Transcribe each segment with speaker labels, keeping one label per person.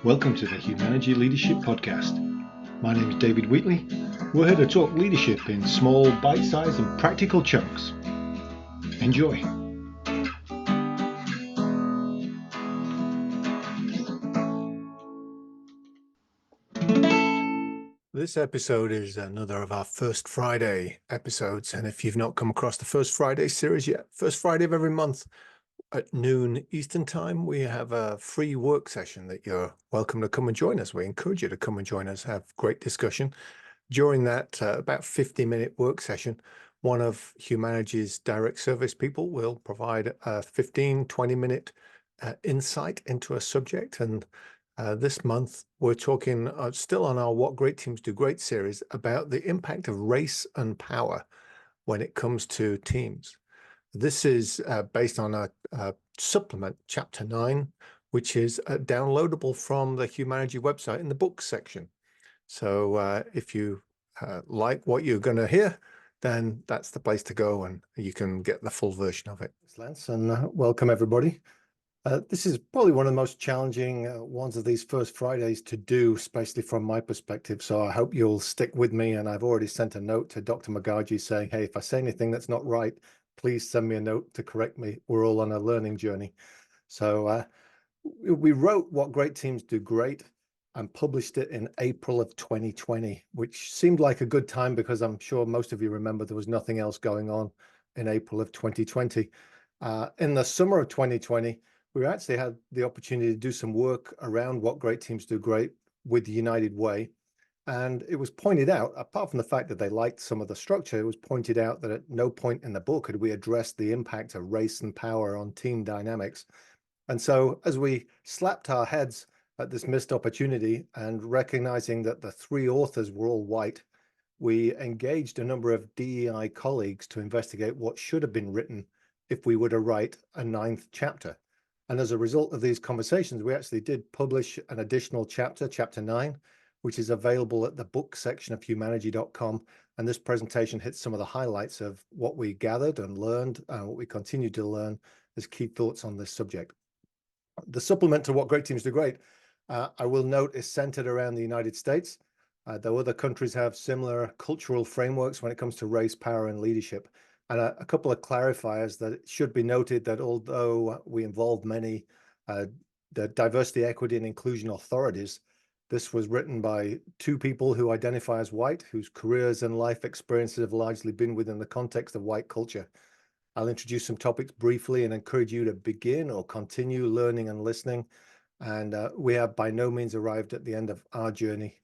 Speaker 1: Welcome to the Humanergy Leadership Podcast. My name is David Wheatley. We're here to talk leadership in small, bite-sized and practical chunks. Enjoy. This episode is another of our First Friday episodes, and if you've not come across the First Friday series yet, first Friday of every month at noon Eastern Time, we have a free work session that you're welcome to come and join us. We encourage you to come and join us, have great discussion. During that about 50-minute work session, one of Humanergy's direct service people will provide a 15-20-minute insight into a subject. And this month, we're talking still on our What Great Teams Do Great series about the impact of race and power when it comes to teams. This is based on a supplement, Chapter 9, which is downloadable from the Humanergy website in the books section. So if you like what you're going to hear, then that's the place to go and you can get the full version of it. Thanks, Lance, and welcome everybody. This is probably one of the most challenging ones of these First Fridays to do, especially from my perspective. So I hope you'll stick with me. And I've already sent a note to Dr. Mugarji saying, hey, if I say anything that's not right, please send me a note to correct me. We're all on a learning journey. So we wrote What Great Teams Do Great and published it in April of 2020, which seemed like a good time because I'm sure most of you remember there was nothing else going on in April of 2020. In the summer of 2020, we actually had the opportunity to do some work around What Great Teams Do Great with the United Way. And it was pointed out, apart from the fact that they liked some of the structure, it was pointed out that at no point in the book had we addressed the impact of race and power on team dynamics. And so as we slapped our heads at this missed opportunity and recognizing that the three authors were all white, we engaged a number of DEI colleagues to investigate what should have been written if we were to write a 9th chapter. And as a result of these conversations, we actually did publish an additional chapter, Chapter 9, which is available at the book section of humanergy.com. And this presentation hits some of the highlights of what we gathered and learned and what we continue to learn as key thoughts on this subject. The supplement to What Great Teams Do Great, I will note, is centered around the United States, though other countries have similar cultural frameworks when it comes to race, power, and leadership. And a couple of clarifiers that it should be noted that although we involve many the diversity, equity, and inclusion authorities, this was written by two people who identify as white, whose careers and life experiences have largely been within the context of white culture. I'll introduce some topics briefly and encourage you to begin or continue learning and listening. And we have by no means arrived at the end of our journey.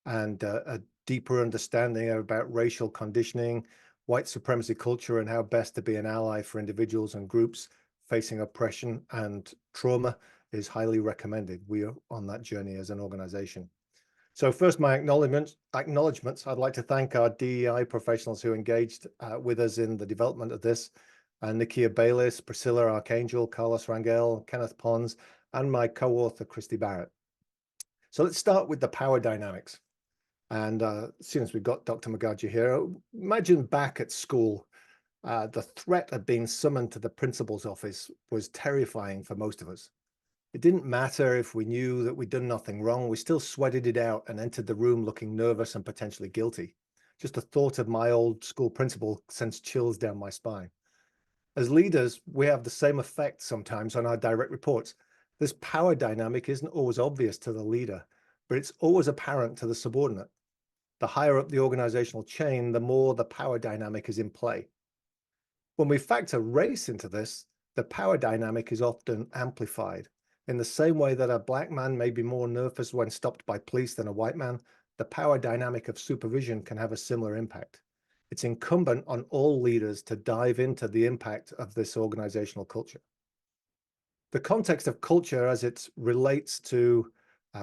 Speaker 1: And a deeper understanding about racial conditioning, white supremacy culture, and how best to be an ally for individuals and groups facing oppression and trauma is highly recommended. We are on that journey as an organization. So first, my acknowledgements. I'd like to thank our DEI professionals who engaged with us in the development of this, Nikia Baylis, Priscilla Archangel, Carlos Rangel, Kenneth Pons, and my co-author, Christy Barrett. So let's start with the power dynamics. And as soon as we've got Dr. Mugarji here, imagine back at school, the threat of being summoned to the principal's office was terrifying for most of us. It didn't matter if we knew that we'd done nothing wrong, we still sweated it out and entered the room looking nervous and potentially guilty. Just the thought of my old school principal sends chills down my spine. As leaders, we have the same effect sometimes on our direct reports. This power dynamic isn't always obvious to the leader, but it's always apparent to the subordinate. The higher up the organizational chain, the more the power dynamic is in play. When we factor race into this, the power dynamic is often amplified. In the same way that a black man may be more nervous when stopped by police than a white man, the power dynamic of supervision can have a similar impact. It's incumbent on all leaders to dive into the impact of this organizational culture. The context of culture as it relates to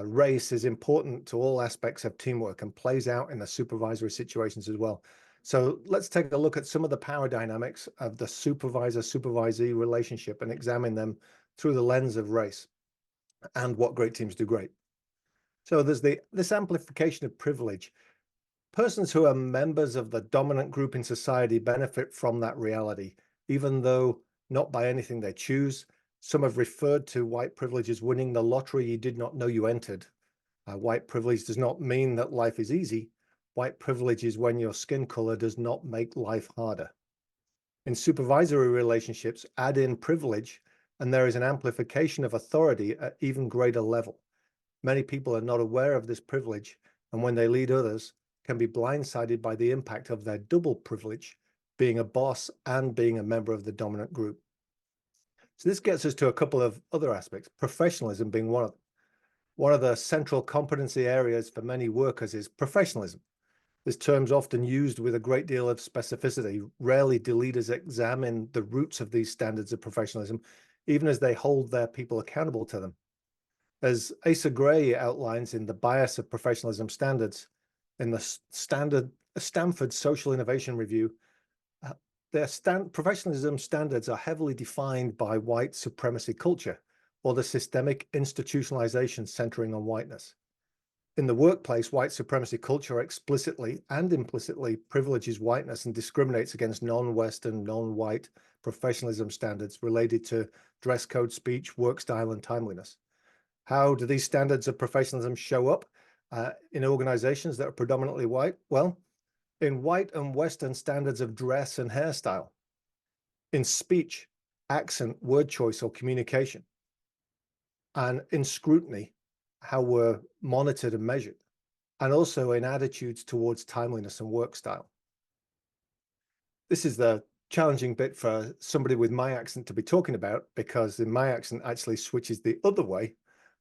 Speaker 1: race is important to all aspects of teamwork and plays out in the supervisory situations as well. So let's take a look at some of the power dynamics of the supervisor-supervisee relationship and examine them through the lens of race and what great teams do great. So there's this amplification of privilege. Persons who are members of the dominant group in society benefit from that reality, even though not by anything they choose. Some have referred to white privilege as winning the lottery you did not know you entered. White privilege does not mean that life is easy. White privilege is when your skin color does not make life harder. In supervisory relationships, add in privilege, and there is an amplification of authority at even greater level. Many people are not aware of this privilege, and when they lead others, can be blindsided by the impact of their double privilege, being a boss and being a member of the dominant group. So this gets us to a couple of other aspects, professionalism being one of them. One of the central competency areas for many workers is professionalism. This term's often used with a great deal of specificity. Rarely do leaders examine the roots of these standards of professionalism, even as they hold their people accountable to them. As Asa Gray outlines in The Bias of Professionalism Standards, in the Stanford Social Innovation Review, their professionalism standards are heavily defined by white supremacy culture, or the systemic institutionalization centering on whiteness. In the workplace, white supremacy culture explicitly and implicitly privileges whiteness and discriminates against non-Western, non-white professionalism standards related to dress code, speech, work style, and timeliness. How do these standards of professionalism show up in organizations that are predominantly white? Well, in white and Western standards of dress and hairstyle, in speech, accent, word choice, or communication, and in scrutiny, how we're monitored and measured, and also in attitudes towards timeliness and work style. This is the challenging bit for somebody with my accent to be talking about, because in my accent actually switches the other way,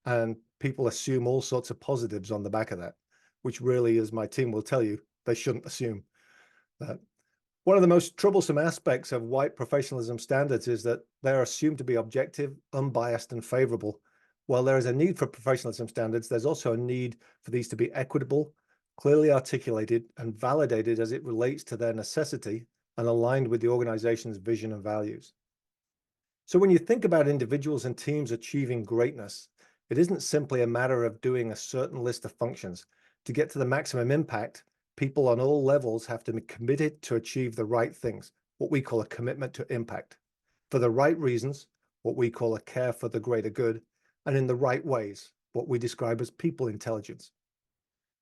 Speaker 1: and people assume all sorts of positives on the back of that, which really, as my team will tell you, they shouldn't assume. One of the most troublesome aspects of white professionalism standards is that they're assumed to be objective, unbiased, and favorable. While there is a need for professionalism standards, there's also a need for these to be equitable, clearly articulated, and validated as it relates to their necessity and aligned with the organization's vision and values. So when you think about individuals and teams achieving greatness, it isn't simply a matter of doing a certain list of functions. To get to the maximum impact, people on all levels have to be committed to achieve the right things, what we call a commitment to impact, for the right reasons, what we call a care for the greater good, and in the right ways, what we describe as people intelligence.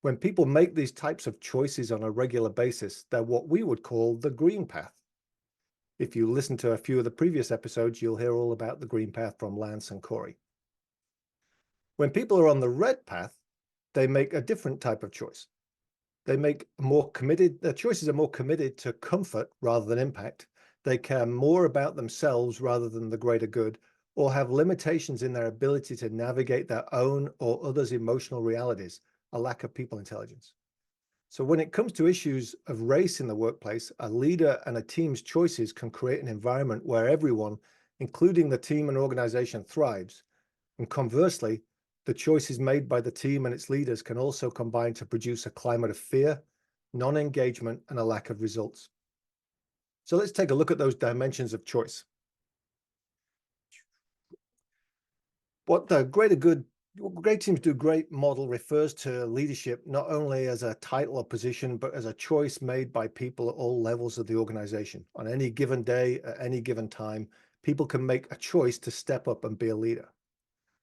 Speaker 1: When people make these types of choices on a regular basis, they're what we would call the green path. If you listen to a few of the previous episodes, you'll hear all about the green path from Lance and Corey. When people are on the red path, they make a different type of choice. They make more committed, their choices are more committed to comfort rather than impact. They care more about themselves rather than the greater good, or have limitations in their ability to navigate their own or others' emotional realities, a lack of people intelligence. So when it comes to issues of race in the workplace, a leader and a team's choices can create an environment where everyone, including the team and organization, thrives. And conversely, the choices made by the team and its leaders can also combine to produce a climate of fear, non-engagement, and a lack of results. So let's take a look at those dimensions of choice. What the greater good, great teams do great model refers to leadership not only as a title or position, but as a choice made by people at all levels of the organization. On any given day, at any given time, people can make a choice to step up and be a leader.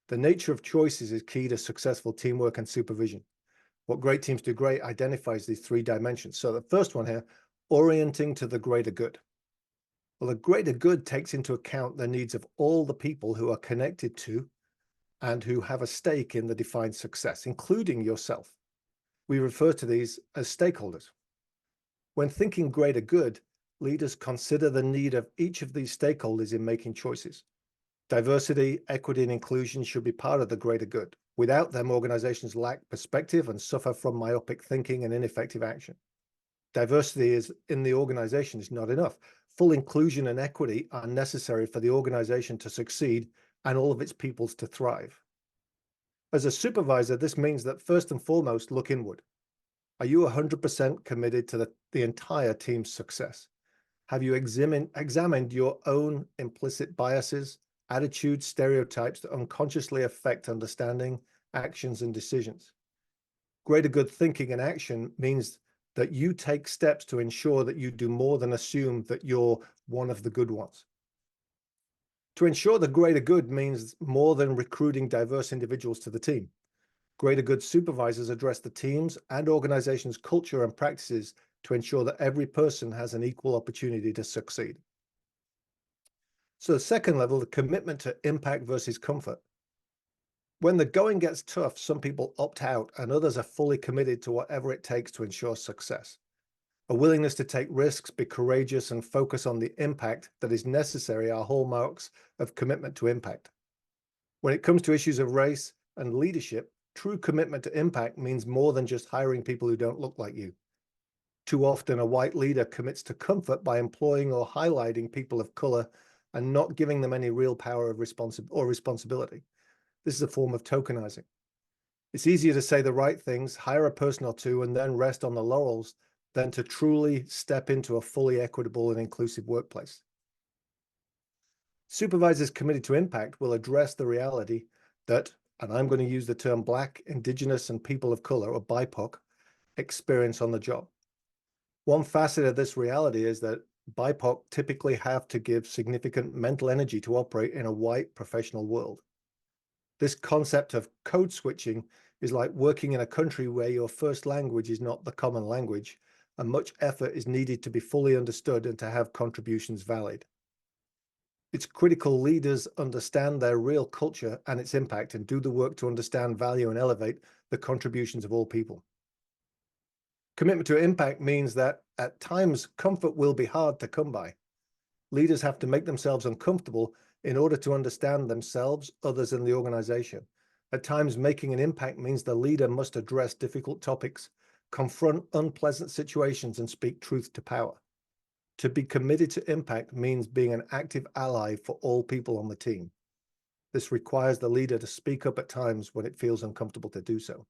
Speaker 1: The nature of choices is key to successful teamwork and supervision. What great teams do great identifies these three dimensions. So the first one here, orienting to the greater good. Well, the greater good takes into account the needs of all the people who are connected to and who have a stake in the defined success, including yourself. We refer to these as stakeholders. When thinking greater good, leaders consider the need of each of these stakeholders in making choices. Diversity, equity, and inclusion should be part of the greater good. Without them, organizations lack perspective and suffer from myopic thinking and ineffective action. Diversity in the organization is not enough. Full inclusion and equity are necessary for the organization to succeed and all of its peoples to thrive. As a supervisor, this means that first and foremost, look inward. Are you 100% committed to the entire team's success? Have you examined your own implicit biases, attitudes, stereotypes that unconsciously affect understanding, actions, and decisions? Greater good thinking and action means that you take steps to ensure that you do more than assume that you're one of the good ones. To ensure the greater good means more than recruiting diverse individuals to the team. Greater good supervisors address the team's and organization's culture and practices to ensure that every person has an equal opportunity to succeed. So the second level, the commitment to impact versus comfort. When the going gets tough, some people opt out and others are fully committed to whatever it takes to ensure success. A willingness to take risks, be courageous, and focus on the impact that is necessary are hallmarks of commitment to impact. When it comes to issues of race and leadership, true commitment to impact means more than just hiring people who don't look like you. Too often, a white leader commits to comfort by employing or highlighting people of color and not giving them any real power of responsibility. This is a form of tokenizing. It's easier to say the right things, hire a person or two, and then rest on the laurels than to truly step into a fully equitable and inclusive workplace. Supervisors committed to impact will address the reality that, and I'm going to use the term Black, Indigenous, and people of color, or BIPOC, experience on the job. One facet of this reality is that BIPOC typically have to give significant mental energy to operate in a white professional world. This concept of code switching is like working in a country where your first language is not the common language, and much effort is needed to be fully understood and to have contributions valid. It's critical leaders understand their real culture and its impact and do the work to understand, value, and elevate the contributions of all people. Commitment to impact means that at times comfort will be hard to come by. Leaders have to make themselves uncomfortable in order to understand themselves, others, and the organization. At times, making an impact means the leader must address difficult topics, confront unpleasant situations, and speak truth to power. To be committed to impact means being an active ally for all people on the team. This requires the leader to speak up at times when it feels uncomfortable to do so.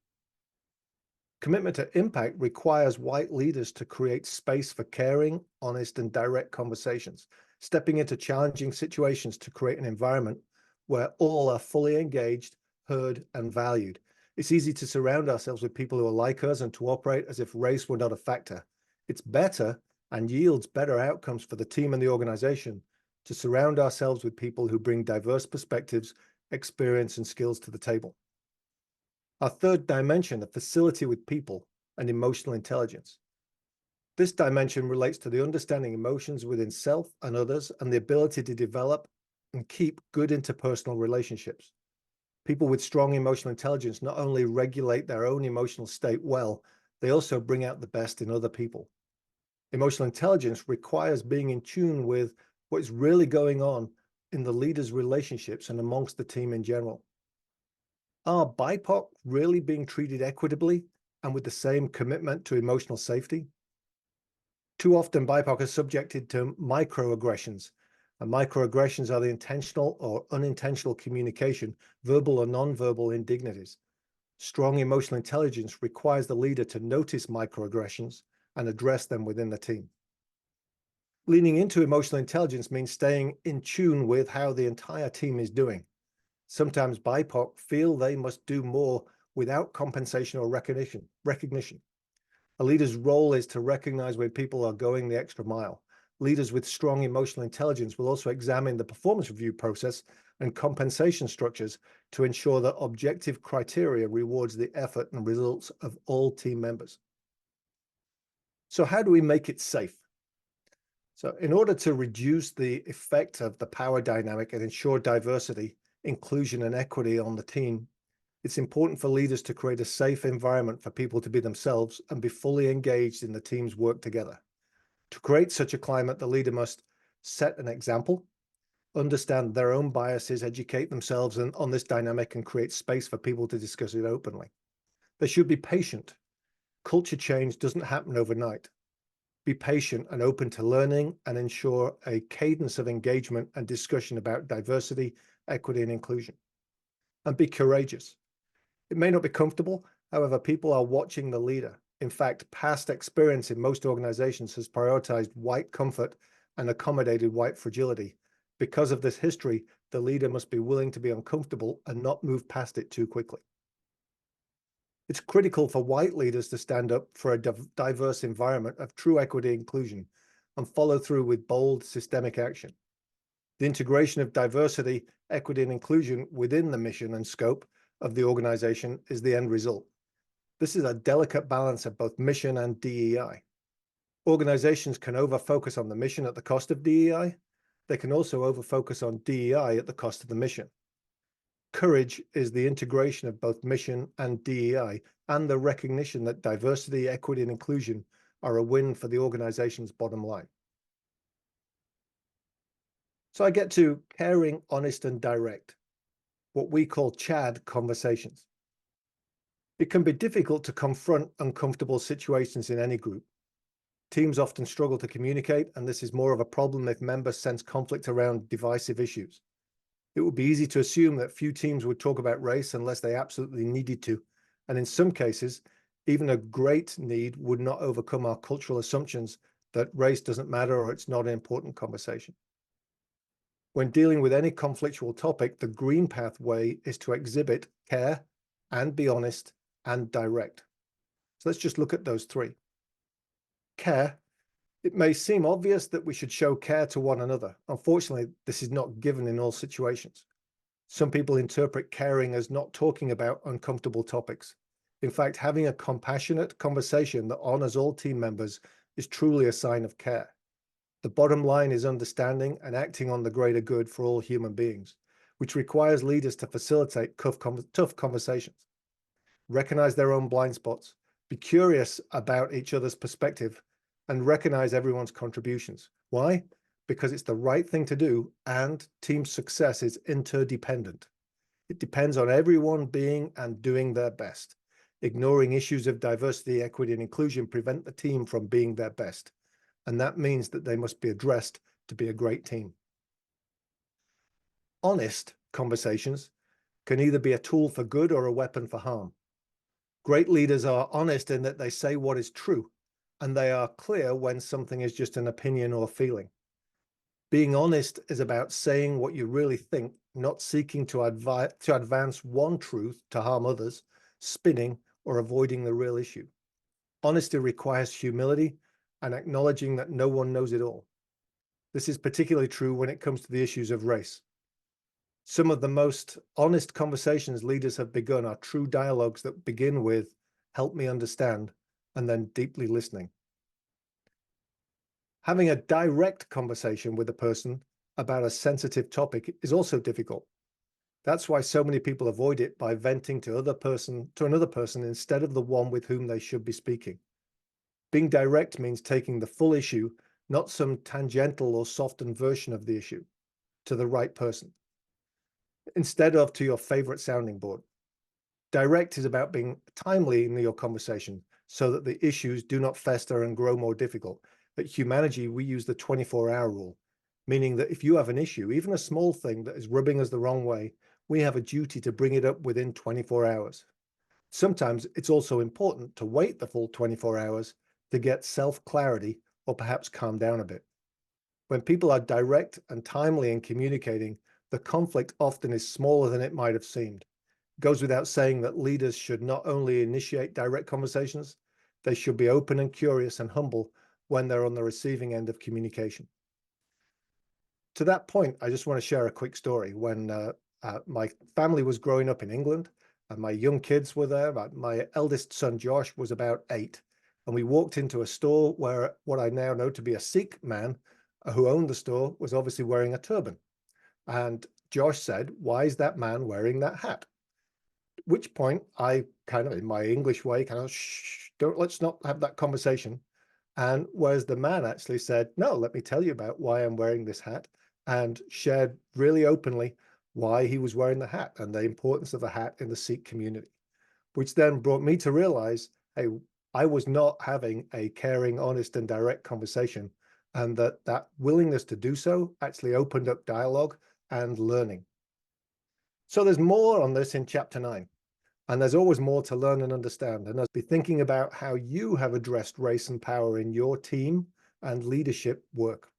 Speaker 1: Commitment to impact requires white leaders to create space for caring, honest, and direct conversations, stepping into challenging situations to create an environment where all are fully engaged, heard, and valued. It's easy to surround ourselves with people who are like us and to operate as if race were not a factor. It's better and yields better outcomes for the team and the organization to surround ourselves with people who bring diverse perspectives, experience, and skills to the table. Our third dimension, the facility with people and emotional intelligence. This dimension relates to the understanding emotions within self and others and the ability to develop and keep good interpersonal relationships. People with strong emotional intelligence not only regulate their own emotional state well, they also bring out the best in other people. Emotional intelligence requires being in tune with what is really going on in the leader's relationships and amongst the team in general. Are BIPOC really being treated equitably and with the same commitment to emotional safety? Too often, BIPOC are subjected to microaggressions, and microaggressions are the intentional or unintentional communication, verbal or nonverbal indignities. Strong emotional intelligence requires the leader to notice microaggressions and address them within the team. Leaning into emotional intelligence means staying in tune with how the entire team is doing. Sometimes BIPOC feel they must do more without compensation or recognition. A leader's role is to recognize when people are going the extra mile. Leaders with strong emotional intelligence will also examine the performance review process and compensation structures to ensure that objective criteria rewards the effort and results of all team members. So how do we make it safe? So in order to reduce the effect of the power dynamic and ensure diversity, inclusion, and equity on the team, it's important for leaders to create a safe environment for people to be themselves and be fully engaged in the team's work together. To create such a climate, the leader must set an example, understand their own biases, educate themselves on this dynamic, and create space for people to discuss it openly. They should be patient. Culture change doesn't happen overnight. Be patient and open to learning and ensure a cadence of engagement and discussion about diversity, equity, and inclusion. And be courageous. It may not be comfortable, however, people are watching the leader. In fact, past experience in most organizations has prioritized white comfort and accommodated white fragility. Because of this history, the leader must be willing to be uncomfortable and not move past it too quickly. It's critical for white leaders to stand up for a diverse environment of true equity and inclusion and follow through with bold systemic action. The integration of diversity, equity, and inclusion within the mission and scope of the organization is the end result. This is a delicate balance of both mission and DEI. Organizations can over-focus on the mission at the cost of DEI. They can also over-focus on DEI at the cost of the mission. Courage is the integration of both mission and DEI and the recognition that diversity, equity, and inclusion are a win for the organization's bottom line. So I get to caring, honest, and direct, what we call CHAD conversations. It can be difficult to confront uncomfortable situations in any group. Teams often struggle to communicate, and this is more of a problem if members sense conflict around divisive issues. It would be easy to assume that few teams would talk about race unless they absolutely needed to, and in some cases, even a great need would not overcome our cultural assumptions that race doesn't matter or it's not an important conversation. When dealing with any conflictual topic, the green pathway is to exhibit care and be honest and direct. So let's just look at those three. Care. It may seem obvious that we should show care to one another. Unfortunately, this is not given in all situations. Some people interpret caring as not talking about uncomfortable topics. In fact, having a compassionate conversation that honors all team members is truly a sign of care. The bottom line is understanding and acting on the greater good for all human beings, which requires leaders to facilitate tough conversations, recognize their own blind spots, be curious about each other's perspective, and recognize everyone's contributions. Why? Because it's the right thing to do, and team success is interdependent. It depends on everyone being and doing their best. Ignoring issues of diversity, equity, and inclusion prevent the team from being their best. And that means that they must be addressed to be a great team. Honest conversations can either be a tool for good or a weapon for harm. Great leaders are honest in that they say what is true, and they are clear when something is just an opinion or feeling. Being honest is about saying what you really think, not seeking to advance one truth to harm others, spinning or avoiding the real issue. Honesty requires humility and acknowledging that no one knows it all. This is particularly true when it comes to the issues of race. Some of the most honest conversations leaders have begun are true dialogues that begin with, "Help me understand," and then deeply listening. Having a direct conversation with a person about a sensitive topic is also difficult. That's why so many people avoid it by venting to another person instead of the one with whom they should be speaking. Being direct means taking the full issue, not some tangential or softened version of the issue, to the right person, instead of to your favorite sounding board. Direct is about being timely in your conversation so that the issues do not fester and grow more difficult. At Humanergy, we use the 24-hour rule, meaning that if you have an issue, even a small thing that is rubbing us the wrong way, we have a duty to bring it up within 24 hours. Sometimes it's also important to wait the full 24 hours to get self-clarity or perhaps calm down a bit. When people are direct and timely in communicating, the conflict often is smaller than it might have seemed. It goes without saying that leaders should not only initiate direct conversations, they should be open and curious and humble when they're on the receiving end of communication. To that point, I just want to share a quick story. When my family was growing up in England, and my young kids were there. My eldest son, Josh, was about 8. And we walked into a store where what I now know to be a Sikh man who owned the store was obviously wearing a turban. And Josh said, "Why is that man wearing that hat?" At which point I kind of, in my English way, kind of, "Shh, let's not have that conversation." And whereas the man actually said, "No, let me tell you about why I'm wearing this hat," and shared really openly why he was wearing the hat and the importance of the hat in the Sikh community, which then brought me to realize, hey, I was not having a caring, honest, and direct conversation, and that willingness to do so actually opened up dialogue and learning. So there's more on this in chapter 9, and there's always more to learn and understand. And I'll be thinking about how you have addressed race and power in your team and leadership work.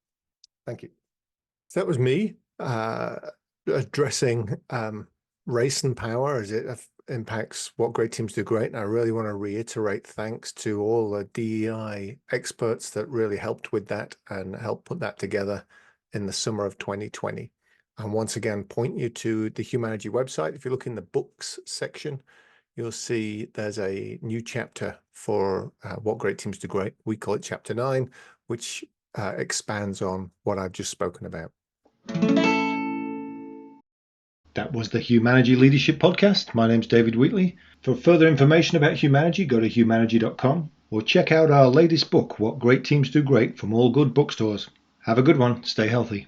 Speaker 1: Thank you. So that was me addressing race and power as it impacts what great teams do great. And I really want to reiterate thanks to all the DEI experts that really helped with that and helped put that together. in the summer of 2020. And once again, point you to the Humanergy website. If you look in the books section, you'll see there's a new chapter for What Great Teams Do Great. We call it Chapter 9, which expands on what I've just spoken about.
Speaker 2: That was the Humanergy Leadership Podcast. My name's David Wheatley. For further information about Humanergy, go to humanergy.com or check out our latest book, What Great Teams Do Great, from all good bookstores. Have a good one. Stay healthy.